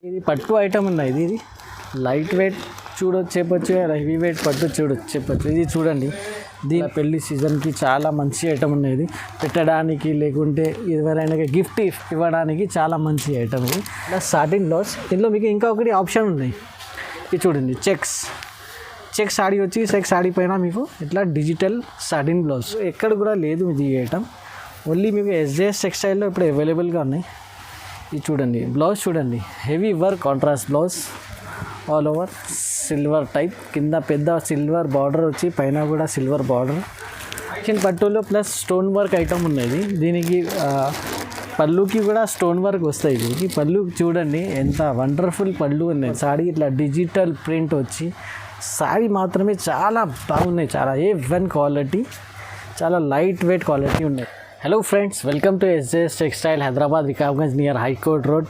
ఇది పట్టు ఐటమ్ ఉన్నాయి. ఇది లైట్ వెయిట్ చెప్పొచ్చు, హెవీ వెయిట్ పట్టు చెప్పొచ్చు. ఇది చూడండి, దీని పెళ్లి సీజన్కి చాలా మంచి ఐటమ్ ఉన్నది. పెట్టడానికి లేకుంటే ఎవరైనా గిఫ్ట్ ఇవ్వడానికి చాలా మంచి ఐటమ్ ఇది. Plus satin blouse. దీనిలో మీకు ఇంకా ఒకటి ఆప్షన్ ఉన్నాయి. ఇది చూడండి, చెక్స్ సాడీ వచ్చి చెక్స్ సాడీ పైన మీకు ఇట్లా డిజిటల్ సాటిన్ బ్లౌజ్. ఎక్కడ కూడా లేదు ఇది ఐటమ్. ఓన్లీ మీకు ఎస్జేఎస్ టెక్స్టైల్లో ఇప్పుడు అవైలబుల్గా ఉన్నాయి. ఇది చూడండి, బ్లౌజ్ చూడండి, heavy work contrast blouse, all over silver type, కింద పెద్ద సిల్వర్ బార్డర్ వచ్చి పైన కూడా సిల్వర్ బార్డర్. చిన్న పట్టులో ప్లస్ స్టోన్ వర్క్ ఐటమ్ ఉన్నది. దీనికి పళ్ళుకి కూడా స్టోన్ వర్క్ వస్తాయి. దీనికి పళ్ళు చూడండి ఎంత వండర్ఫుల్ పళ్ళు ఉన్నాయి. సాడీ ఇట్లా డిజిటల్ ప్రింట్ వచ్చి సాడీ మాత్రమే చాలా బాగున్నాయి. చాలా A1 క్వాలిటీ, చాలా లైట్ వెయిట్ క్వాలిటీ ఉన్నాయి. Hello friends, welcome to SJS textile, Hyderabad, వికాబ్గంజ్ నియర్ హైకోర్ట్ రోడ్.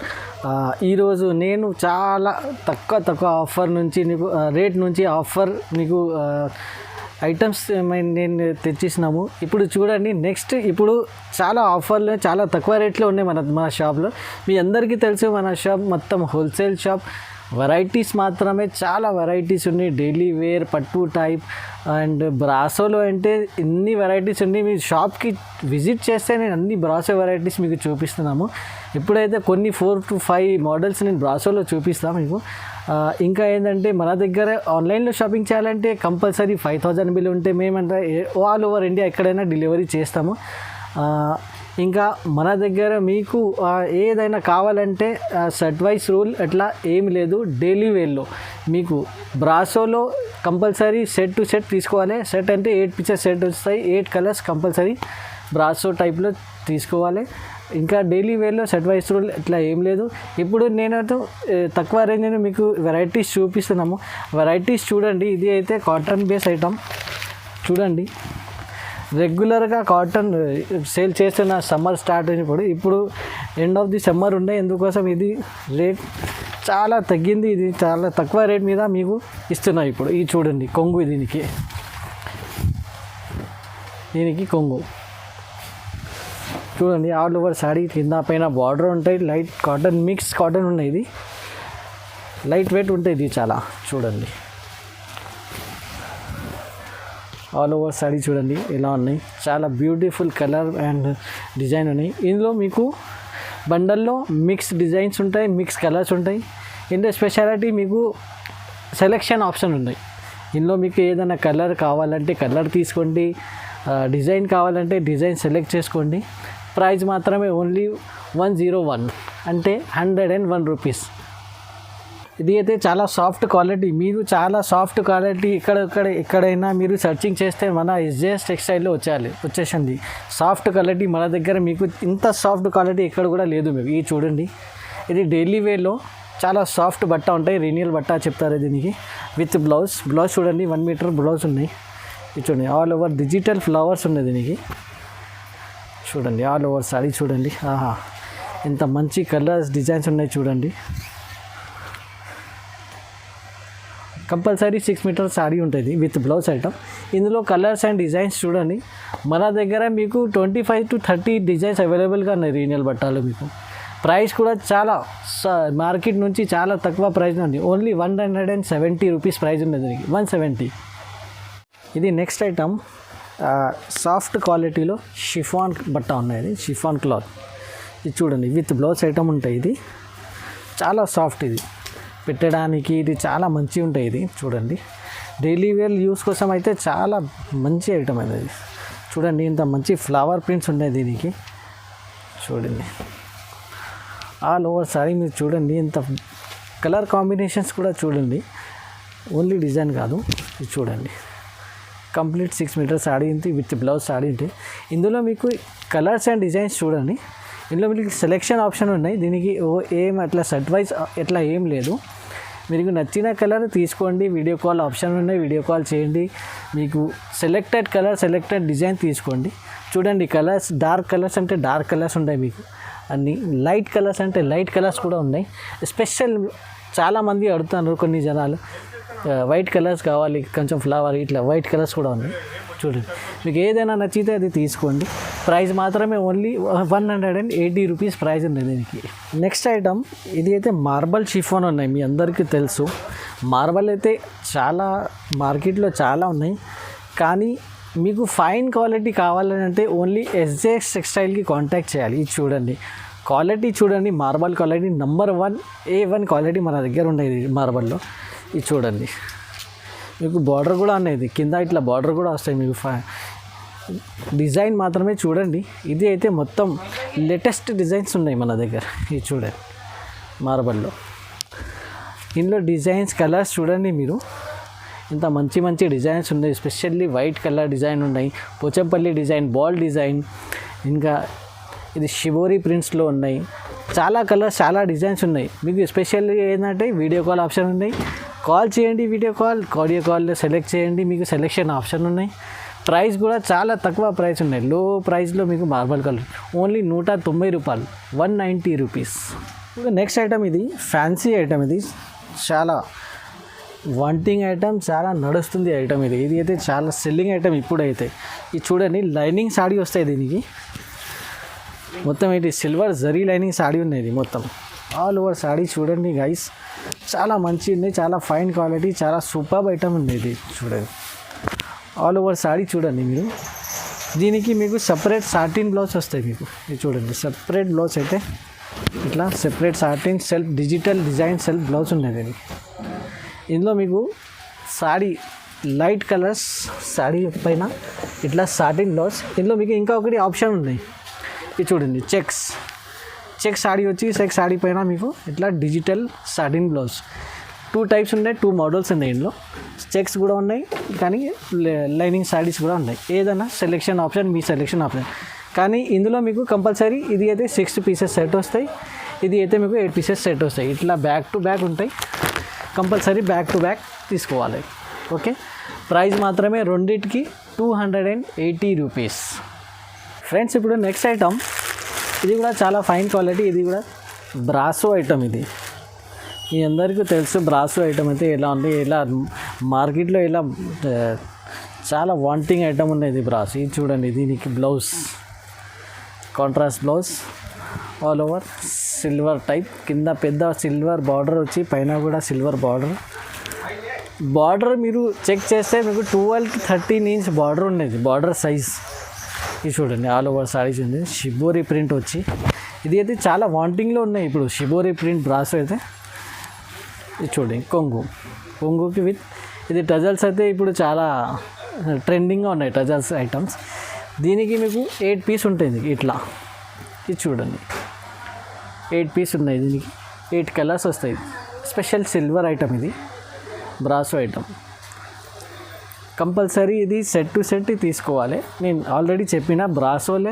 ఈరోజు నేను చాలా తక్కువ ఆఫర్ నుంచి రేట్ నుంచి ఆఫర్ మీకు ఐటమ్స్ నేను తెచ్చిస్తున్నాము. ఇప్పుడు చూడండి, నెక్స్ట్ ఇప్పుడు చాలా ఆఫర్లు చాలా తక్కువ రేట్లో ఉన్నాయి మన షాప్లో. మీ అందరికీ తెలుసు మన షాప్ మొత్తం హోల్సేల్ షాప్. వెరైటీస్ మాత్రమే చాలా వెరైటీస్ ఉన్నాయి. డైలీ వేర్, పట్టు టైప్ అండ్ బ్రాసోలో అంటే ఎన్ని వెరైటీస్ ఉన్నాయి. మీ షాప్కి విజిట్ చేస్తే నేను అన్ని బ్రాసో వెరైటీస్ మీకు చూపిస్తున్నాము. ఇప్పుడైతే కొన్ని 4 to 5 మోడల్స్ నేను బ్రాసోలో చూపిస్తాను మీకు. ఇంకా ఏంటంటే మన దగ్గర ఆన్లైన్లో షాపింగ్ చేయాలంటే కంపల్సరీ 5000 బిల్ ఉంటే మేమంటే ఆల్ ఓవర్ ఇండియా ఎక్కడైనా డెలివరీ చేస్తాము. ఇంకా మన దగ్గర మీకు ఏదైనా కావాలంటే సెట్ వైస్ రూల్ అట్లా ఏమి లేదు. డైలీ వేర్లో మీకు బ్రాసోలో కంపల్సరీ సెట్ టు సెట్ తీసుకోవాలి. సెట్ అంటే 8 పీసెస్ సెట్ వస్తాయి, 8 కలర్స్ కంపల్సరీ బ్రాసో టైప్లో తీసుకోవాలి. ఇంకా డైలీ వేర్లో సెట్ వైస్ రూల్ ఇట్లా ఏం లేదు. ఇప్పుడు నేనైతే తక్కువ రేంజ్ మీకు వెరైటీస్ చూపిస్తున్నాము. వెరైటీస్ చూడండి, ఇది అయితే కాటన్ బేస్ ఐటమ్ చూడండి. రెగ్యులర్గా కాటన్ సేల్ చేస్తున్న సమ్మర్ స్టార్ట్ అయినప్పుడు ఇప్పుడు ఎండ్ ఆఫ్ ది సమ్మర్ ఉండే, ఎందుకోసం ఇది రేట్ చాలా తగ్గింది. ఇది చాలా తక్కువ రేట్ మీద మీకు ఇస్తున్నాయి ఇప్పుడు. ఇది చూడండి, కొంగు, దీనికి కొంగు చూడండి. ఆల్ ఓవర్ సాడీ కింద పైన బార్డర్ ఉంటాయి. లైట్ కాటన్, మిక్స్ కాటన్ ఉన్నాయి. ఇది లైట్ వెయిట్ ఉంటుంది. ఇది చాలా చూడండి, ఆల్ ఓవర్ సాడీ చూడండి ఎలా ఉన్నాయి. చాలా బ్యూటిఫుల్ కలర్ అండ్ డిజైన్ ఉన్నాయి. ఇందులో మీకు బండల్లో మిక్స్ డిజైన్స్ ఉంటాయి, మిక్స్ కలర్స్ ఉంటాయి. ఇందులో స్పెషాలిటీ మీకు సెలెక్షన్ ఆప్షన్ ఉన్నాయి. ఇందులో మీకు ఏదైనా కలర్ కావాలంటే కలర్ తీసుకోండి, డిజైన్ కావాలంటే డిజైన్ సెలెక్ట్ చేసుకోండి. ప్రైస్ మాత్రమే ఓన్లీ 101 అంటే 101 రూపీస్. ఇది అయితే చాలా సాఫ్ట్ క్వాలిటీ. మీరు చాలా సాఫ్ట్ క్వాలిటీ ఎక్కడైనా మీరు సర్చింగ్ చేస్తే మన ఎస్జేఎస్ టెక్స్టైల్లో వచ్చేసింది సాఫ్ట్ క్వాలిటీ. మన దగ్గర మీకు ఇంత సాఫ్ట్ క్వాలిటీ ఎక్కడ కూడా లేదు మీకు. ఇది చూడండి, ఇది డైలీ వేర్లో చాలా సాఫ్ట్ బట్ట ఉంటాయి. రీనియల్ బట్ట చెప్తారు దీనికి. విత్ బ్లౌజ్ చూడండి, 1 మీటర్ బ్లౌజ్ ఉన్నాయి. ఇది చూడండి, ఆల్ ఓవర్ డిజిటల్ ఫ్లవర్స్ ఉన్నాయి దీనికి. చూడండి, ఆల్ ఓవర్ సారీ చూడండి. ఎంత మంచి కలర్స్ డిజైన్స్ ఉన్నాయి చూడండి. కంపల్సరీ 6 మీటర్ సారీ ఉంటుంది విత్ బ్లౌజ్ ఐటమ్. ఇందులో కలర్స్ అండ్ డిజైన్స్ చూడండి. మన దగ్గర మీకు 25 to 30 డిజైన్స్ అవైలబుల్గా ఉన్నాయి రీనియల్ బట్టాలు. మీకు ప్రైస్ కూడా చాలా మార్కెట్ నుంచి చాలా తక్కువ ప్రైస్ ఉంది. ఓన్లీ 170 రూపీస్ ప్రైస్ ఉంది దీనికి, 170. ఇది నెక్స్ట్ ఐటమ్ సాఫ్ట్ క్వాలిటీలో షిఫాన్ బట్ట ఉన్నది, షిఫాన్ క్లాత్. ఇది చూడండి, విత్ బ్లౌజ్ ఐటమ్ ఉంటాయి. ఇది చాలా సాఫ్ట్, ఇది పెట్టడానికి ఇది చాలా మంచి ఉంటాయి. ఇది చూడండి, డైలీ వేర్ యూస్ కోసం అయితే చాలా మంచి ఐటమ్ అనేది. చూడండి, ఇంత మంచి ఫ్లవర్ ప్రింట్స్ ఉన్నాయి దీనికి. చూడండి, ఆల్ ఓవర్ సారీ మీరు చూడండి. ఇంత కలర్ కాంబినేషన్స్ కూడా చూడండి, ఓన్లీ డిజైన్ కాదు. ఇది చూడండి, కంప్లీట్ 6 మీటర్ సాడీ ఉంది విత్ బ్లౌజ్ సాడీ ఉంటుంది. ఇందులో మీకు కలర్స్ అండ్ డిజైన్స్ చూడండి. ఇందులో మీకు సెలెక్షన్ ఆప్షన్ ఉన్నాయి. దీనికి ఏం అట్లా సెట్ వైజ్ ఎట్లా ఏం లేదు. మీకు నచ్చిన కలర్ తీసుకోండి. వీడియో కాల్ ఆప్షన్ ఉన్నాయి, వీడియో కాల్ చేయండి. మీకు సెలెక్టెడ్ కలర్, సెలెక్టెడ్ డిజైన్ తీసుకోండి. చూడండి, కలర్స్ డార్క్ కలర్స్ అంటే డార్క్ కలర్స్ ఉంటాయి మీకు అన్ని, లైట్ కలర్స్ అంటే లైట్ కలర్స్ కూడా ఉన్నాయి. స్పెషల్ చాలామంది అడుగుతున్నారు కొన్ని జనాలు, వైట్ కలర్స్ కావాలి, కొంచెం ఫ్లవర్ ఇట్లా వైట్ కలర్స్ కూడా ఉన్నాయి. చూడండి, మీకు ఏదైనా నచ్చితే అది తీసుకోండి. ప్రైస్ మాత్రమే ఓన్లీ 180 రూపీస్ ప్రైస్ ఉంది దీనికి. నెక్స్ట్ ఐటమ్ ఇది అయితే మార్బల్ షిఫాన్ ఉన్నాయి. మీ అందరికీ తెలుసు మార్బల్ అయితే చాలా మార్కెట్లో చాలా ఉన్నాయి. కానీ మీకు ఫైన్ క్వాలిటీ కావాలంటే ఓన్లీ SJX టెక్స్టైల్కి కాంటాక్ట్ చేయాలి. ఇది చూడండి, క్వాలిటీ చూడండి, marble quality number 1 A1 quality మన దగ్గర ఉండేది మార్బల్లో. ఇది చూడండి, మీకు బార్డర్ కూడా అనేది కింద ఇట్లా బార్డర్ కూడా వస్తాయి మీకు. డిజైన్ మాత్రమే చూడండి. ఇది అయితే మొత్తం లేటెస్ట్ డిజైన్స్ ఉన్నాయి మన దగ్గర. ఇది చూడండి మార్బల్లో. ఇందులో డిజైన్స్ కలర్స్ చూడండి మీరు, ఇంత మంచి మంచి డిజైన్స్ ఉన్నాయి. ఎస్పెషల్లీ వైట్ కలర్ డిజైన్ ఉన్నాయి, పోచంపల్లి డిజైన్, బాల్ డిజైన్, ఇంకా ఇది షిబోరి ప్రింట్స్లో ఉన్నాయి. చాలా కలర్స్, చాలా డిజైన్స్ ఉన్నాయి. మీకు ఎస్పెషల్లీ ఏంటంటే వీడియో కాల్ ఆప్షన్ ఉన్నాయి. కాల్ చేయండి, వీడియో కాల్లో సెలెక్ట్ చేయండి, మీకు సెలెక్షన్ ఆప్షన్ ఉన్నాయి. ప్రైస్ కూడా చాలా తక్కువ ప్రైస్ ఉన్నాయి. లో ప్రైస్లో మీకు మార్బల్ కలర్ ఓన్లీ 190 రూపాయలు, 190 రూపీస్. నెక్స్ట్ ఐటమ్ ఇది ఫ్యాన్సీ ఐటమ్. ఇది చాలా వాంటింగ్ ఐటమ్, చాలా నడుస్తుంది ఐటమ్. ఇది అయితే చాలా సెల్లింగ్ ఐటమ్ ఇప్పుడైతే. ఇది చూడండి, లైనింగ్ సాడీ వస్తాయి దీనికి. మొత్తం ఇది సిల్వర్ జరీ లైనింగ్ సాడీ ఉన్నది మొత్తం. ఆల్ ఓవర్ సాడీ చూడండి గైస్, చాలా మంచి ఉంది, చాలా ఫైన్ క్వాలిటీ, చాలా సూపర్బ్ ఐటమ్ ఉంది ఇది. చూడండి ఆల్ ఓవర్ సాడీ చూడండి మీరు. దీనికి మీకు సపరేట్ సాటిన్ బ్లౌజ్ వస్తాయి మీకు. ఇది చూడండి, సపరేట్ బ్లౌజ్ అయితే ఇట్లా separate satin self digital design self blouse ఉన్నది ఇది. ఇందులో మీకు సాడీ లైట్ కలర్స్ సాడీ పైన ఇట్లా సాటిన్ బ్లౌజ్. ఇందులో మీకు ఇంకా ఒకటి ఆప్షన్ ఉన్నాయి. ఇది చూడండి, చెక్స్ సాడీ వచ్చి చెక్ సాడీ పైన మీకు ఇట్లా డిజిటల్ సాటిన్ బ్లౌజ్. 2 టైప్స్ ఉన్నాయి, 2 మోడల్స్ ఉన్నాయి. ఇందులో చెక్స్ కూడా ఉన్నాయి, కానీ లైనింగ్ సాడీస్ కూడా ఉన్నాయి. ఏదైనా సెలెక్షన్ ఆప్షన్, మీ సెలెక్షన్ ఆప్షన్. కానీ ఇందులో మీకు కంపల్సరీ ఇది అయితే 6 పీసెస్ సెట్ వస్తాయి, ఇది అయితే మీకు 8 పీసెస్ సెట్ వస్తాయి. ఇట్లా బ్యాక్ టు బ్యాక్ ఉంటాయి, కంపల్సరీ బ్యాక్ టు బ్యాక్ తీసుకోవాలి. ఓకే, ప్రైస్ మాత్రమే రెండింటికి 280 రూపీస్. ఫ్రెండ్స్, ఇప్పుడు నెక్స్ట్ ఐటమ్ ఇది కూడా చాలా ఫైన్ క్వాలిటీ. ఇది కూడా బ్రాసో ఐటమ్. ఇది మీ అందరికీ తెలుసు బ్రాసో ఐటమ్ అయితే ఎలా ఉంది, ఇలా మార్కెట్లో ఇలా చాలా వాంటింగ్ ఐటమ్ ఉన్నది బ్రాసో. ఇది చూడండి, దీనికి blouse contrast blouse, all over silver type, కింద పెద్ద సిల్వర్ బార్డర్ వచ్చి పైన కూడా సిల్వర్ బార్డర్ మీరు చెక్ చేస్తే మీకు 12-13 ఇంచ్ బార్డర్ ఉన్నది, బార్డర్ సైజ్. ఇది చూడండి, ఆల్ ఓవర్ సారీస్ ఉంది, షిబోరి ప్రింట్ వచ్చి. ఇది అయితే చాలా వాంటింగ్లో ఉన్నాయి ఇప్పుడు షిబోరి ప్రింట్ బ్రాసో అయితే. ఇది చూడండి, కొంగుకి విత్ ఇది టజల్స్ అయితే ఇప్పుడు చాలా ట్రెండింగ్గా ఉన్నాయి టజల్స్ ఐటమ్స్. దీనికి మీకు 8 పీస్ ఉంటుంది ఇట్లా. ఇది చూడండి, 8 పీస్ ఉన్నాయి. దీనికి 8 కలర్స్ వస్తాయి. స్పెషల్ సిల్వర్ ఐటమ్ ఇది, బ్రాసో ఐటమ్. కంపల్సరీ ఇది సెట్ టు సెట్ తీసుకోవాలి. నేను ఆల్రెడీ చెప్పిన బ్రాసోలే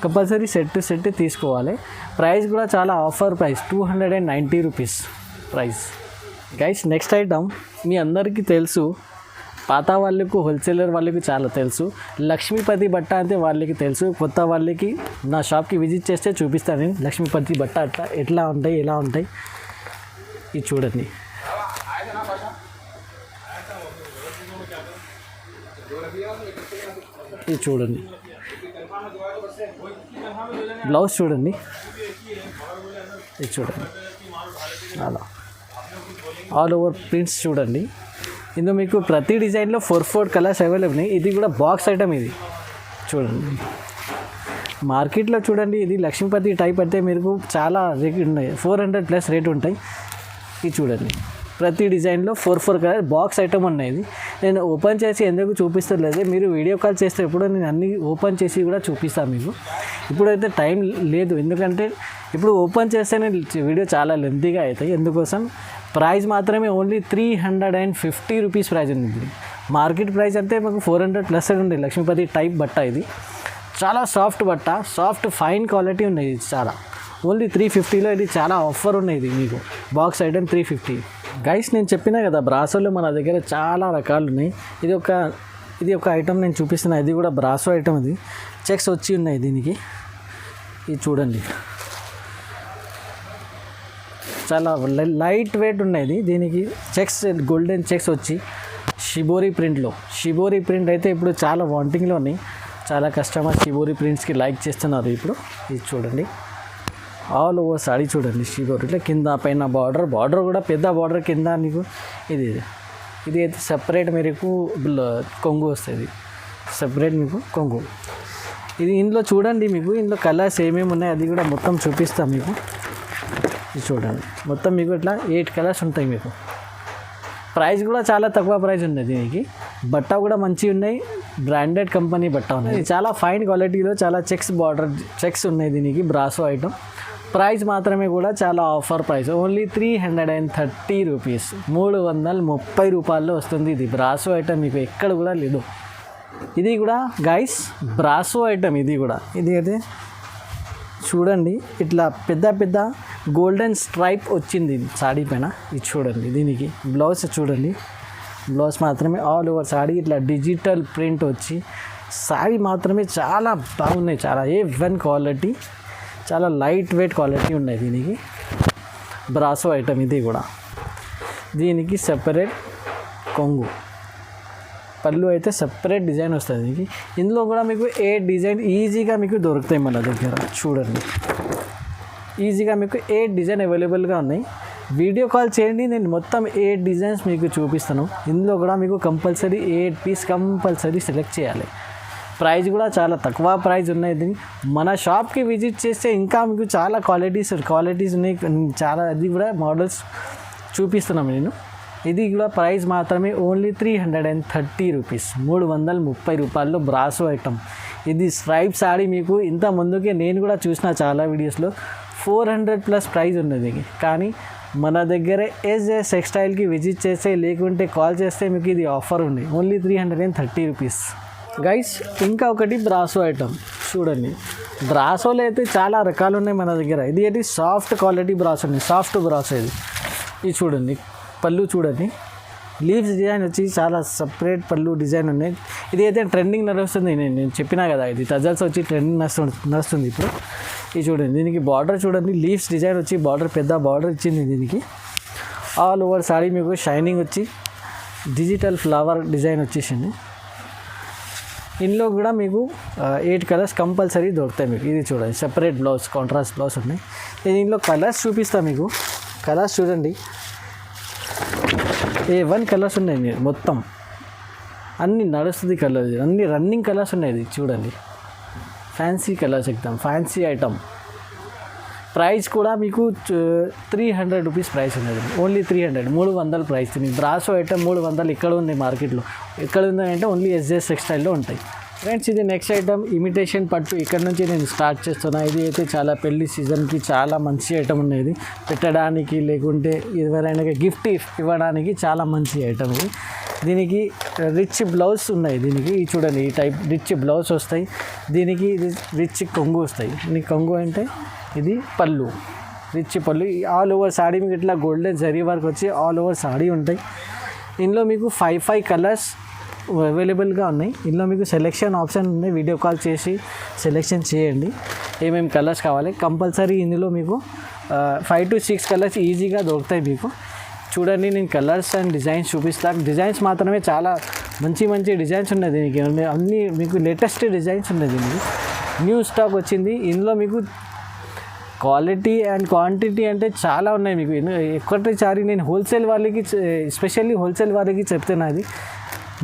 కంపల్సరీ సెట్ టు సెట్ తీసుకోవాలి. ప్రైస్ కూడా చాలా offer price, 290 rupees price. Guys, next item మీ అందరికీ తెలుసు, పాత వాళ్ళకు హోల్సేలర్ వాళ్ళకి చాలా తెలుసు. లక్ష్మీపతి బట్ట అంటే వాళ్ళకి తెలుసు. కొత్త వాళ్ళకి నా షాప్కి విజిట్ చేస్తే చూపిస్తాను నేను లక్ష్మీపతి బట్ట అట్లా ఎట్లా ఉంటాయి, ఎలా ఉంటాయి. ఇది చూడండి, ఇది చూడండి, బ్లౌజ్ చూడండి, ఇది చూడండి, అలా ఆల్ ఓవర్ ప్రింట్స్ చూడండి. ఇందులో మీకు ప్రతి డిజైన్లో 4 కలర్స్ అవైలబుల్ ఉన్నాయి. ఇది కూడా బాక్స్ ఐటమ్. ఇది చూడండి, మార్కెట్లో చూడండి, ఇది లక్ష్మీపతి టైప్ అంటే మీకు చాలా రేట్ ఉన్నాయి, 400+ రేట్ ఉంటాయి. ఇది చూడండి, ప్రతి డిజైన్లో 4 కలర్ బాక్స్ ఐటమ్ ఉన్నాయి. ఇది నేను ఓపెన్ చేసి ఎందుకు చూపిస్తలేదు, మీరు వీడియో కాల్ చేస్తే ఎప్పుడు నేను అన్నీ ఓపెన్ చేసి కూడా చూపిస్తాను మీకు. ఇప్పుడైతే టైం లేదు, ఎందుకంటే ఇప్పుడు ఓపెన్ చేస్తేనే వీడియో చాలా లెంతీగా అవుతాయి. ఎందుకోసం ప్రైస్ మాత్రమే ఓన్లీ 350 రూపీస్ ప్రైస్ ఉంది. మార్కెట్ ప్రైస్ అంటే మాకు 400+ ఉంది. లక్ష్మీపతి టైప్ బట్ట ఇది, చాలా సాఫ్ట్ బట్ట, సాఫ్ట్ ఫైన్ క్వాలిటీ ఉన్నాయి. ఇది చాలా ఓన్లీ 350లో ఇది చాలా ఆఫర్ ఉన్నాయి. ఇది మీకు బాక్స్ ఐటమ్ 350. గైస్, నేను చెప్పినా కదా బ్రాసోలో మన దగ్గర చాలా రకాలు ఉన్నాయి. ఇది ఒక ఐటమ్ నేను చూపిస్తున్నా. ఇది కూడా బ్రాసో ఐటమ్. ఇది చెక్స్ వచ్చి ఉన్నాయి దీనికి. ఇది చూడండి, చాలా లైట్ వెయిట్ ఉన్నది. దీనికి చెక్స్ గోల్డెన్ చెక్స్ వచ్చి షిబోరి ప్రింట్లో, షిబోరి ప్రింట్ అయితే ఇప్పుడు చాలా వాంటింగ్లో ఉన్నాయి. చాలా కస్టమర్ షిబోరి ప్రింట్స్కి లైక్ చేస్తున్నారు. ఇప్పుడు ఇది చూడండి, ఆల్ ఓవర్ సాడీ చూడండి షిబోరి ఇట్లా కింద పైన బార్డర్ కూడా పెద్ద బార్డర్ కింద మీకు ఇది అయితే సపరేట్ మీకు కొంగు వస్తుంది, సపరేట్ మీకు కొంగు. ఇది ఇందులో చూడండి, మీకు ఇందులో కలర్స్ ఏమేమి ఉన్నాయి అది కూడా మొత్తం చూపిస్తాం మీకు. ఇది చూడండి, మొత్తం మీకు ఇట్లా 8 కలర్స్ ఉంటాయి మీకు. ప్రైస్ కూడా చాలా తక్కువ ప్రైస్ ఉంది దీనికి. బట్ట కూడా మంచిగా ఉన్నాయి, బ్రాండెడ్ కంపెనీ బట్ట ఉన్నాయి. చాలా ఫైన్ క్వాలిటీలో చాలా చెక్స్ ఉన్నాయి దీనికి. బ్రాసో ఐటమ్ ప్రైస్ మాత్రమే కూడా చాలా ఆఫర్ ప్రైస్, ఓన్లీ 330 రూపీస్, 330 రూపాయల్లో వస్తుంది. ఇది బ్రాసో ఐటమ్ మీకు ఎక్కడ కూడా లేదు. ఇది కూడా గైస్ బ్రాసో ఐటమ్. ఇది అయితే చూడండి, ఇట్లా పెద్ద గోల్డెన్ స్ట్రైప్ వచ్చింది సాడీ పైన. ఇది చూడండి, దీనికి బ్లౌజ్ చూడండి, బ్లౌజ్ మాత్రమే ఆల్ ఓవర్ సాడీ ఇట్లా డిజిటల్ ప్రింట్ వచ్చి సాడీ మాత్రమే చాలా బాగున్నాయి. చాలా A1 క్వాలిటీ, చాలా లైట్ వెయిట్ క్వాలిటీ ఉన్నాయి దీనికి. బ్రాసో ఐటమ్ ఇది కూడా. దీనికి సెపరేట్ కొంగు, పళ్ళు అయితే సెపరేట్ డిజైన్ వస్తుంది దీనికి. ఇందులో కూడా మీకు ఏ డిజైన్ ఈజీగా మీకు దొరుకుతాయి మన దగ్గర. చూడండి, ఈజీగా మీకు 8 డిజైన్ అవైలబుల్గా ఉన్నాయి. వీడియో కాల్ చేయండి, నేను మొత్తం 8 డిజైన్స్ మీకు చూపిస్తాను. ఇందులో కూడా మీకు కంపల్సరీ 8 పీస్ కంపల్సరీ సెలెక్ట్ చేయాలి. ప్రైస్ కూడా చాలా తక్కువ ప్రైస్ ఉన్నాయి. దీన్ని మన షాప్కి విజిట్ చేస్తే ఇంకా మీకు చాలా క్వాలిటీస్ ఉన్నాయి, చాలా అది కూడా మోడల్స్ చూపిస్తున్నాను నేను. ఇది కూడా ప్రైస్ మాత్రమే ఓన్లీ 330 రూపీస్, 330 రూపాయల్లో బ్రాసో ఐటమ్. ఇది స్ట్రైప్ సాడీ మీకు ఇంత ముందుకే నేను కూడా చూసిన చాలా వీడియోస్లో 400+ ప్రైస్ ఉన్నది. కానీ మన దగ్గర ఎస్జెస్ టెక్స్టైల్కి విజిట్ చేస్తే లేకుంటే కాల్ చేస్తే మీకు ఇది ఆఫర్ ఉంది, ఓన్లీ 330 రూపీస్. గైస్ ఇంకా ఒకటి బ్రాసో ఐటమ్ చూడండి. బ్రాసోలో అయితే చాలా రకాలు ఉన్నాయి మన దగ్గర. ఇది అయితే సాఫ్ట్ క్వాలిటీ బ్రాసో ఉంది, సాఫ్ట్ బ్రాసో ఇది చూడండి. పళ్ళు చూడండి, లీవ్స్ డిజైన్ వచ్చి చాలా సపరేట్ పళ్ళు డిజైన్ ఉన్నాయి. ఇది అయితే ట్రెండింగ్ నడుస్తుంది, నేను చెప్పినా కదా, ఇది టజల్స్ వచ్చి ట్రెండింగ్ నడుస్తుంది ఇప్పుడు. ఇది చూడండి, దీనికి బార్డర్ చూడండి, లీవ్స్ డిజైన్ వచ్చి బార్డర్ పెద్ద బార్డర్ ఇచ్చింది దీనికి. ఆల్ ఓవర్ సాడీ మీకు షైనింగ్ వచ్చి డిజిటల్ ఫ్లవర్ డిజైన్ వచ్చేసింది. ఇందులో కూడా మీకు 8 కలర్స్ కంపల్సరీ దొరుకుతాయి మీకు. ఇది చూడండి, సెపరేట్ బ్లౌజ్, కాంట్రాస్ట్ బ్లౌజ్ ఉన్నాయి. దీనిలో కలర్స్ చూపిస్తాను మీకు. కలర్స్ చూడండి, A1 కలర్స్ ఉన్నాయి మొత్తం, అన్ని నడుస్తుంది కలర్, అన్ని రన్నింగ్ కలర్స్ ఉన్నాయి. ఇది చూడండి, ఫ్యాన్సీ కలర్స్, ఎక్దమ్ ఫ్యాన్సీ ఐటమ్. ప్రైస్ కూడా మీకు 300 రూపీస్ ప్రైస్ ఉన్నది, ఓన్లీ 300 ప్రైస్. బ్రాసో ఐటమ్ 300 ఇక్కడ ఉంది మార్కెట్లో. ఎక్కడ ఉందంటే ఓన్లీ ఎస్జెస్ టెక్స్టైల్లో ఉంటాయి. ఫ్రెండ్స్, ఇది నెక్స్ట్ ఐటమ్ ఇమిటేషన్ పట్టు. ఇక్కడ నుంచి నేను స్టార్ట్ చేస్తున్నా. ఇది అయితే చాలా పెళ్లి సీజన్కి చాలా మంచి ఐటమ్ ఉన్నది, పెట్టడానికి లేకుంటే ఎవరైనా గిఫ్ట్ ఇవ్వడానికి చాలా మంచి ఐటమ్ ఇది. దీనికి రిచ్ బ్లౌజ్ ఉన్నాయి. దీనికి చూడండి, ఈ టైప్ రిచ్ బ్లౌజ్ వస్తాయి. దీనికి రిచ్ కొంగు వస్తాయి. ఈ కొంగు అంటే ఇది పళ్ళు, రిచ్ పళ్ళు. ఆల్ ఓవర్ సాడీ మీకు ఇట్లా గోల్డెన్ జరీ వర్క్ వచ్చి ఆల్ ఓవర్ సాడీ ఉంటాయి. ఇందులో మీకు 5 కలర్స్ అవైలబుల్గా ఉన్నాయి. ఇందులో మీకు సెలెక్షన్ ఆప్షన్ ఉన్నాయి, వీడియో కాల్ చేసి సెలెక్షన్ చేయండి ఏమేమి కలర్స్ కావాలి. కంపల్సరీ ఇందులో మీకు 5 to 6 కలర్స్ ఈజీగా దొరుకుతాయి మీకు. చూడండి, నేను కలర్స్ అండ్ డిజైన్స్ చూపిస్తాను. డిజైన్స్ మాత్రమే చాలా మంచి డిజైన్స్ ఉన్నాయి దీనికి. అన్నీ మీకు లేటెస్ట్ డిజైన్స్ ఉన్నాయి దీనికి. న్యూ స్టాక్ వచ్చింది. ఇందులో మీకు క్వాలిటీ అండ్ క్వాంటిటీ అంటే చాలా ఉన్నాయి మీకు. ఒక్కటిసారి నేను హోల్సేల్ వాళ్ళకి, ఎస్పెషల్లీ హోల్సేల్ వాళ్ళకి చెప్తున్నది,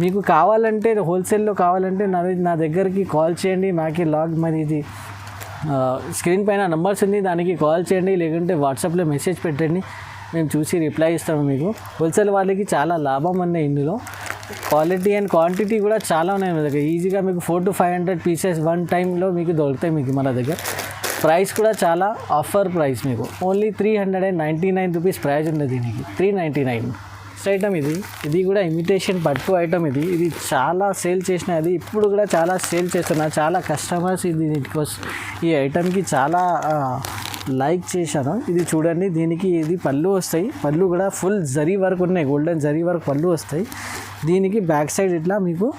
మీకు కావాలంటే హోల్సేల్లో కావాలంటే నా దగ్గరికి కాల్ చేయండి. మాకి మరి ఇది స్క్రీన్ పైన నెంబర్స్ ఉంది, దానికి కాల్ చేయండి, లేకుంటే వాట్సాప్లో మెసేజ్ పెట్టండి, మేము చూసి రిప్లై ఇస్తాము మీకు. హోల్సేల్ వాళ్ళకి చాలా లాభం ఉన్నాయి ఇందులో. క్వాలిటీ అండ్ క్వాంటిటీ కూడా చాలా ఉన్నాయి మన దగ్గర. ఈజీగా మీకు 400 to 500 పీసెస్ వన్ టైంలో మీకు దొరుకుతాయి మీకు మన దగ్గర. ప్రైస్ కూడా చాలా ఆఫర్ ప్రైస్ మీకు, ఓన్లీ 399 రూపీస్ ప్రైస్ ఉంది దీనికి. 399 ఐటమ్. ఇది కూడా ఇమిటేషన్ పట్టు ఐటమ్. ఇది చాలా సేల్ చేసిన, అది ఇప్పుడు కూడా చాలా సేల్ చేస్తున్నా. చాలా కస్టమర్స్ ఈ ఐటమ్కి చాలా లైక్ చేశాను. ఇది చూడండి, దీనికి ఇది పళ్ళు వస్తాయి. పళ్ళు కూడా ఫుల్ జరీ వర్క్ ఉన్నాయి, గోల్డెన్ జరీ వర్క్ పళ్ళు వస్తాయి. దీనికి బ్యాక్ సైడ్ ఇట్లా మీకు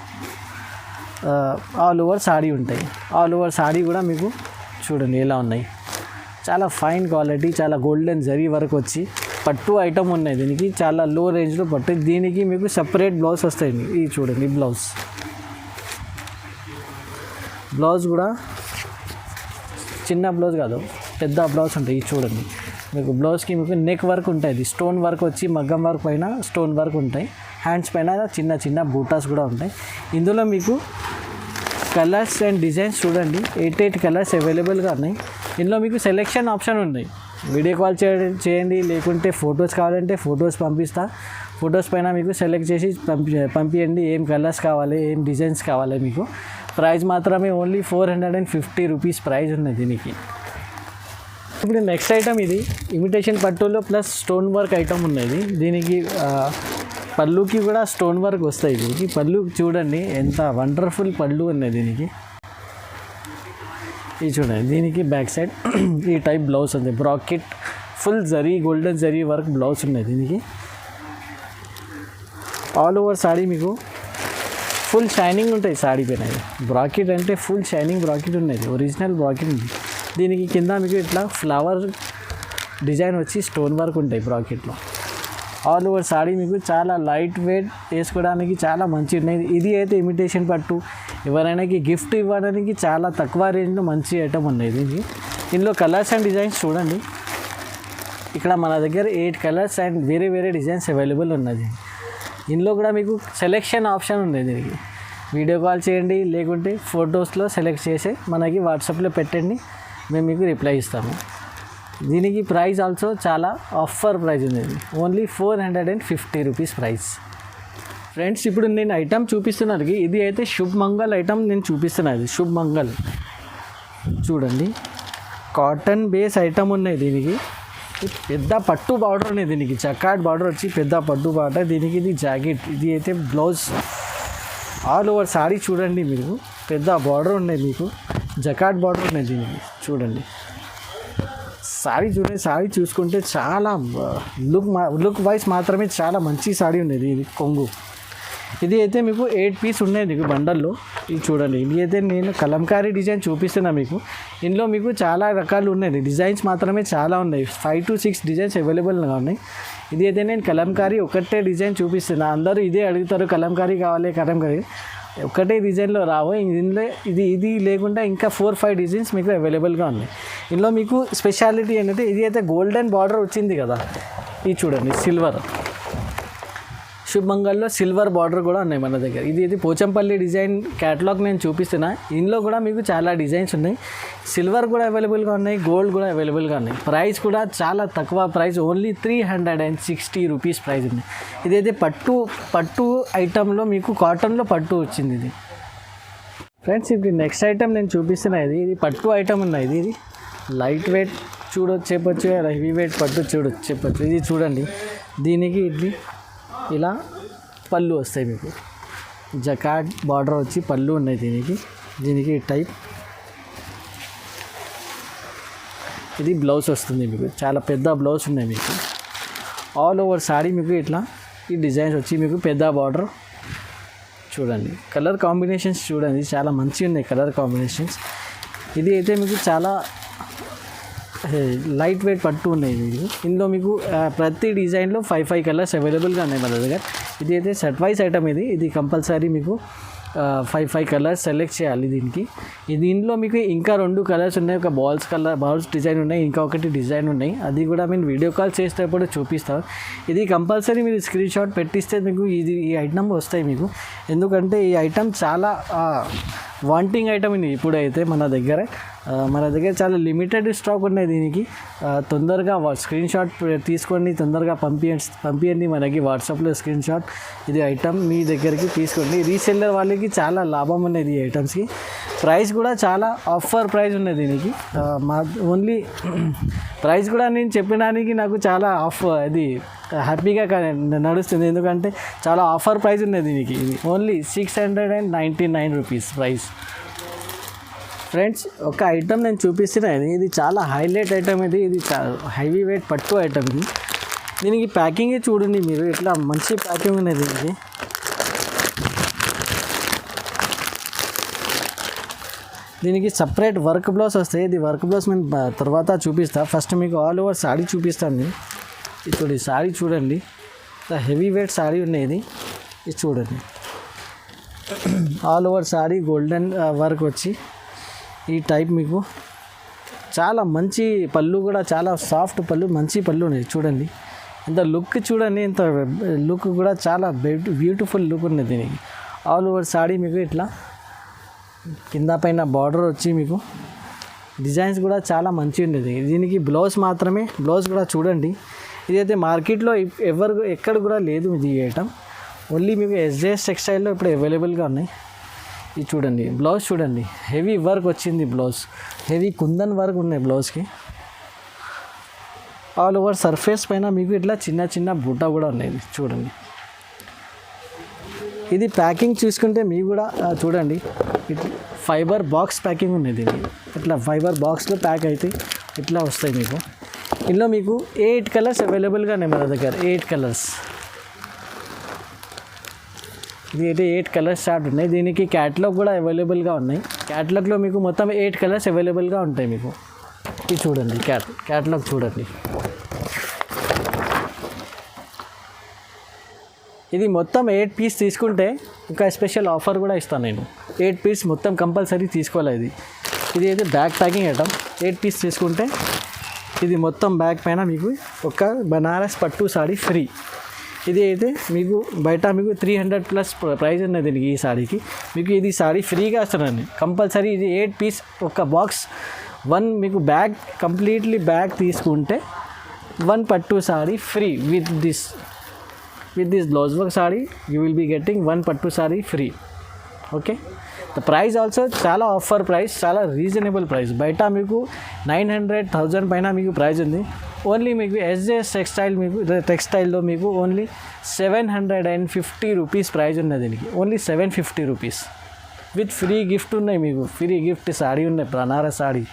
ఆల్ ఓవర్ సాడీ ఉంటాయి. ఆల్ ఓవర్ సాడీ కూడా మీకు చూడండి ఎలా ఉన్నాయి, చాలా ఫైన్ క్వాలిటీ, చాలా గోల్డెన్ జరీ వరకు వచ్చి పట్టు ఐటమ్ ఉన్నాయి దీనికి. చాలా లో రేంజ్లో పట్టు. దీనికి మీకు సపరేట్ బ్లౌజ్ వస్తాయండి. ఇది చూడండి బ్లౌజ్ కూడా చిన్న బ్లౌజ్ కాదు, పెద్ద బ్లౌజ్ ఉంటాయి. ఇది చూడండి, మీకు బ్లౌజ్కి మీకు నెక్ వర్క్ ఉంటుంది, స్టోన్ వర్క్ వచ్చి మగ్గం వర్క్ పైన స్టోన్ వర్క్ ఉంటాయి. హ్యాండ్స్ పైన చిన్న చిన్న బూటాస్ కూడా ఉంటాయి. ఇందులో మీకు కలర్స్ అండ్ డిజైన్స్ చూడండి, 8 కలర్స్ అవైలబుల్గా ఉన్నాయి. ఇందులో మీకు సెలెక్షన్ ఆప్షన్ ఉన్నాయి. వీడియో కాల్ చేయండి, లేకుంటే ఫొటోస్ కావాలంటే ఫొటోస్ పంపిస్తా. ఫొటోస్ పైన మీకు సెలెక్ట్ చేసి పంపించండి ఏం కలర్స్ కావాలి, ఏం డిజైన్స్ కావాలి. మీకు ప్రైస్ మాత్రమే ఓన్లీ 450 రూపీస్ ప్రైస్ ఉన్నది దీనికి. ఇప్పుడు నెక్స్ట్ ఐటమ్ ఇది ఇమిటేషన్ పట్టులో ప్లస్ స్టోన్ వర్క్ ఐటమ్ ఉన్నది. దీనికి పళ్ళుకి కూడా స్టోన్ వర్క్ వస్తాయి. దీనికి పళ్ళు చూడండి ఎంత వండర్ఫుల్ పళ్ళు ఉన్నాయి దీనికి. ఇది చూడండి, దీనికి బ్యాక్ సైడ్ ఈ టైప్ బ్లౌజ్ ఉంది. Bracket full zari, golden zari work blouse ఉన్నాయి దీనికి. ఆల్ ఓవర్ సాడీ మీకు ఫుల్ షైనింగ్ ఉంటాయి సాడీ పైన. బ్రాకెట్ అంటే ఫుల్ షైనింగ్ బ్రాకెట్ ఉన్నది, ఒరిజినల్ బ్రాకెట్ ఉంది. దీనికి కింద మీకు ఇట్లా ఫ్లవర్ డిజైన్ వచ్చి స్టోన్ వర్క్ ఉంటాయి బ్రాకెట్లో. ఆల్ ఓవర్ సాడీ మీకు చాలా లైట్ వెయిట్, వేసుకోవడానికి చాలా మంచి ఉన్నాయి. ఇది అయితే ఇమిటేషన్ పట్టు, ఎవరైనాకి గిఫ్ట్ ఇవ్వడానికి చాలా తక్కువ రేంజ్లో మంచి ఐటమ్ ఉన్నాయి దీనికి. ఇందులో కలర్స్ అండ్ డిజైన్స్ చూడండి, ఇక్కడ మన దగ్గర 8 కలర్స్ అండ్ వేరే వేరే డిజైన్స్ అవైలబుల్ ఉన్నది. ఇందులో కూడా మీకు సెలెక్షన్ ఆప్షన్ ఉంది దీనికి. వీడియో కాల్ చేయండి, లేకుంటే ఫొటోస్లో సెలెక్ట్ చేసి మనకి వాట్సాప్లో పెట్టండి, మేము మీకు రిప్లై ఇస్తాము. దీనికి ప్రైస్ ఆల్సో చాలా ఆఫర్ ప్రైస్ ఉంది, ఓన్లీ 450 రూపీస్ ప్రైస్. ఫ్రెండ్స్, ఇప్పుడు నేను ఐటమ్ చూపిస్తున్నాను, ఇది అయితే శుభ్ మంగళ్ ఐటమ్ నేను చూపిస్తున్నాను. శుభ్ మంగళ్ చూడండి, కాటన్ బేస్ ఐటమ్ ఉన్నాయి దీనికి. పెద్ద పట్టు బార్డర్ ఉన్నాయి దీనికి, జకాట్ బార్డర్ వచ్చి పెద్ద పట్టు బార్డర్ దీనికి. ఇది జాకెట్, ఇది అయితే బ్లౌజ్. ఆల్ ఓవర్ సారీ చూడండి, మీరు పెద్ద బార్డర్ ఉన్నాయి, మీకు జకాట్ బార్డర్ ఉన్నాయి దీనికి. చూడండి సారీ చూడండి, సారీ చూసుకుంటే చాలా లుక్ వైజ్ మాత్రమే చాలా మంచి సారీ ఉండేది. ఇది కొంగు, ఇది అయితే మీకు 8 పీస్ ఉన్నాయి మీకు బండల్లో. ఇది చూడండి, ఇది అయితే నేను కలంకారీ డిజైన్ చూపిస్తున్నా మీకు. ఇందులో మీకు చాలా రకాలు ఉన్నాయి, డిజైన్స్ మాత్రమే చాలా ఉన్నాయి. 5 to 6 డిజైన్స్ అవైలబుల్గా ఉన్నాయి. ఇది అయితే నేను కలంకారీ ఒకటే డిజైన్ చూపిస్తున్నా. అందరూ ఇదే అడుగుతారు, కలంకారీ కావాలి, కలంకారీ. ఒకటే డిజైన్లో రావు ఇందులో. ఇది లేకుండా ఇంకా 4-5 డిజైన్స్ మీకు అవైలబుల్గా ఉన్నాయి. ఇందులో మీకు స్పెషాలిటీ ఏంటంటే, ఇది అయితే గోల్డెన్ బార్డర్ వచ్చింది కదా, ఇది చూడండి సిల్వర్. శుభ్ మంగళలో సిల్వర్ బార్డర్ కూడా ఉన్నాయి మన దగ్గర. ఇది పోచంపల్లి డిజైన్ క్యాటలాగ్ నేను చూపిస్తున్నా. ఇందులో కూడా మీకు చాలా డిజైన్స్ ఉన్నాయి. సిల్వర్ కూడా అవైలబుల్గా ఉన్నాయి, గోల్డ్ కూడా అవైలబుల్గా ఉన్నాయి. ప్రైస్ కూడా చాలా తక్కువ ప్రైస్, ఓన్లీ 360 రూపీస్ ప్రైస్ ఉంది. ఇదైతే పట్టు ఐటంలో మీకు కాటన్లో పట్టు వచ్చింది ఇది. ఫ్రెండ్స్, ఇప్పుడు నెక్స్ట్ ఐటమ్ నేను చూపిస్తున్నా. ఇది పట్టు ఐటమ్ ఉన్నాయి. ఇది లైట్ వెయిట్ చెప్పొచ్చు, హెవీ వెయిట్ పట్టు చెప్పొచ్చు. ఇది చూడండి, దీనికి ఇలా పళ్ళు వస్తాయి మీకు. జకాట్ బార్డర్ వచ్చి పళ్ళు ఉన్నాయి దీనికి టైప్. ఇది బ్లౌజ్ వస్తుంది మీకు, చాలా పెద్ద బ్లౌజ్ ఉన్నాయి మీకు. ఆల్ ఓవర్ సాడీ మీకు ఇట్లా ఈ డిజైన్స్ వచ్చి మీకు పెద్ద బార్డర్. చూడండి కలర్ కాంబినేషన్స్ చూడండి, చాలా మంచిగా ఉన్నాయి కలర్ కాంబినేషన్స్. ఇది అయితే మీకు చాలా లైట్ వెయిట్ పట్టు ఉన్నాయి మీకు. ఇందులో మీకు ప్రతి డిజైన్లో 5 కలర్స్ అవైలబుల్గా ఉన్నాయి మన దగ్గర. ఇది అయితే సెట్ వైజ్ ఐటమ్. ఇది కంపల్సరీ మీకు 5 కలర్స్ సెలెక్ట్ చేయాలి దీనికి. దీనిలో మీకు ఇంకా 2 కలర్స్ ఉన్నాయి. ఒక బాల్స్ డిజైన్ ఉన్నాయి, ఇంకా ఒకటి డిజైన్ ఉన్నాయి. అది కూడా నేను వీడియో కాల్ చేసేటప్పుడు చూపిస్తాను. ఇది కంపల్సరీ మీరు స్క్రీన్ షాట్ పెట్టిస్తే మీకు ఈ ఐటమ్ వస్తాయి మీకు. ఎందుకంటే ఈ ఐటమ్ చాలా వాంటింగ్ ఐటమ్ ఇది. ఇప్పుడైతే మన దగ్గర చాలా లిమిటెడ్ స్టాక్ ఉన్నాయి దీనికి. తొందరగా స్క్రీన్ షాట్ తీసుకోండి, తొందరగా పంపించండి మనకి వాట్సాప్లో స్క్రీన్ షాట్. ఇది ఐటమ్ మీ దగ్గరికి తీసుకోండి. రీసెల్లర్ వాళ్ళకి చాలా లాభం ఉన్నది ఈ ఐటమ్స్కి. ప్రైస్ కూడా చాలా ఆఫర్ ప్రైస్ ఉన్నది దీనికి. ఓన్లీ ప్రైస్ కూడా నేను చెప్పడానికి నాకు చాలా ఇది హ్యాపీగా నడుస్తుంది, ఎందుకంటే చాలా ఆఫర్ ప్రైస్ ఉన్నది దీనికి. ఇది ఓన్లీ 699 రూపీస్ ప్రైస్. ఫ్రెండ్స్, ఒక ఐటమ్ నేను చూపిస్తున్నాను. ఇది చాలా హైలైట్ ఐటమ్. ఇది హెవీ వెయిట్ పట్టు ఐటమ్. దీనికి ప్యాకింగే చూడండి మీరు, ఇట్లా మంచి ప్యాకింగ్ ఉన్నది దీనికి. దీనికి సపరేట్ వర్క్ బ్లౌజ్ వస్తాయి. ఇది వర్క్ బ్లౌజ్ నేను తర్వాత చూపిస్తా. ఫస్ట్ మీకు ఆల్ ఓవర్ సాడీ చూపిస్తాను. ఇది సాడీ చూడండి, హెవీ వెయిట్ సాడీ ఉన్నాయి. ఇది చూడండి, all over saree golden work వచ్చి ఈ టైప్ మీకు చాలా మంచి పళ్ళు కూడా, చాలా సాఫ్ట్ పళ్ళు, మంచి పళ్ళు ఉన్నాయి. చూడండి ఇంత లుక్ చూడండి, ఇంత లుక్ కూడా చాలా బ్యూటిఫుల్ లుక్ ఉన్నది దీనికి. ఆల్ ఓవర్ సాడీ మీకు ఇట్లా కింద పైన బార్డర్ వచ్చి మీకు డిజైన్స్ కూడా చాలా మంచిగా ఉండేది. దీనికి బ్లౌజ్ మాత్రమే, బ్లౌజ్ కూడా చూడండి. ఇదైతే మార్కెట్లో ఎక్కడ కూడా లేదు ఇది ఐటమ్. ఓన్లీ మీకు ఎస్జేఎస్ టెక్స్టైల్లో ఇప్పుడు అవైలబుల్గా ఉన్నాయి. ఇది చూడండి, బ్లౌజ్ చూడండి, హెవీ వర్క్ వచ్చింది బ్లౌజ్, హెవీ కుందన్ వర్క్ ఉన్నాయి బ్లౌజ్కి. ఆల్ ఓవర్ సర్ఫేస్ పైన మీకు ఇట్లా చిన్న చిన్న బుట్ట కూడా ఉన్నాయి. చూడండి, ఇది ప్యాకింగ్ చూసుకుంటే మీకు కూడా చూడండి, ఇట్లా ఫైబర్ బాక్స్ ప్యాకింగ్ ఉన్నది. ఇది ఇట్లా ఫైబర్ బాక్స్లో ప్యాక్ అయితే ఇట్లా వస్తాయి మీకు. ఇందులో మీకు 8 కలర్స్ అవైలబుల్గా ఉన్నాయి మన దగ్గర, 8 కలర్స్. ఇది అయితే 8 కలర్స్ స్టార్ట్ ఉన్నాయి. దీనికి క్యాటలాగ్ కూడా అవైలబుల్గా ఉన్నాయి. క్యాటలాగ్లో మీకు మొత్తం 8 కలర్స్ అవైలబుల్గా ఉంటాయి మీకు. ఇది చూడండి, క్యాటలాగ్ చూడండి. ఇది మొత్తం 8 పీస్ తీసుకుంటే ఇంకా స్పెషల్ ఆఫర్ కూడా ఇస్తాను నేను. 8 పీస్ మొత్తం కంపల్సరీ తీసుకోవాలి. ఇది అయితే బ్యాగ్ ప్యాకింగ్ ఐటమ్. 8 పీస్ తీసుకుంటే ఇది మొత్తం బ్యాగ్ పైన మీకు ఒక బనారస్ పట్టు సాడీ ఫ్రీ. ఇది అయితే మీకు బయట మీకు 300+ ప్రైస్ ఉన్నది దీనికి. ఈ సాడీకి మీకు ఇది సాడీ ఫ్రీగా వస్తుందండి కంపల్సరీ. ఇది 8 పీస్ ఒక బాక్స్ 1 మీకు బ్యాగ్ కంప్లీట్లీ బ్యాగ్ తీసుకుంటే 1 పట్టు sari free. With this blouse work sari you will be getting 1 పట్టు sari free. Okay, the price also చాలా ఆఫర్ ప్రైస్, చాలా రీజనబుల్ ప్రైస్. బయట మీకు 900,000 పైన మీకు ప్రైస్ ఉంది. ఓన్లీ మీకు ఎస్జేఎస్ టెక్స్టైల్లో మీకు ఓన్లీ 750 రూపీస్ ప్రైస్ ఉన్నది దీనికి. Only 750 rupees with free gift ఉన్నాయి మీకు. ఫ్రీ గిఫ్ట్ సాడీ ఉన్నాయి, బనారస్ సాడీ.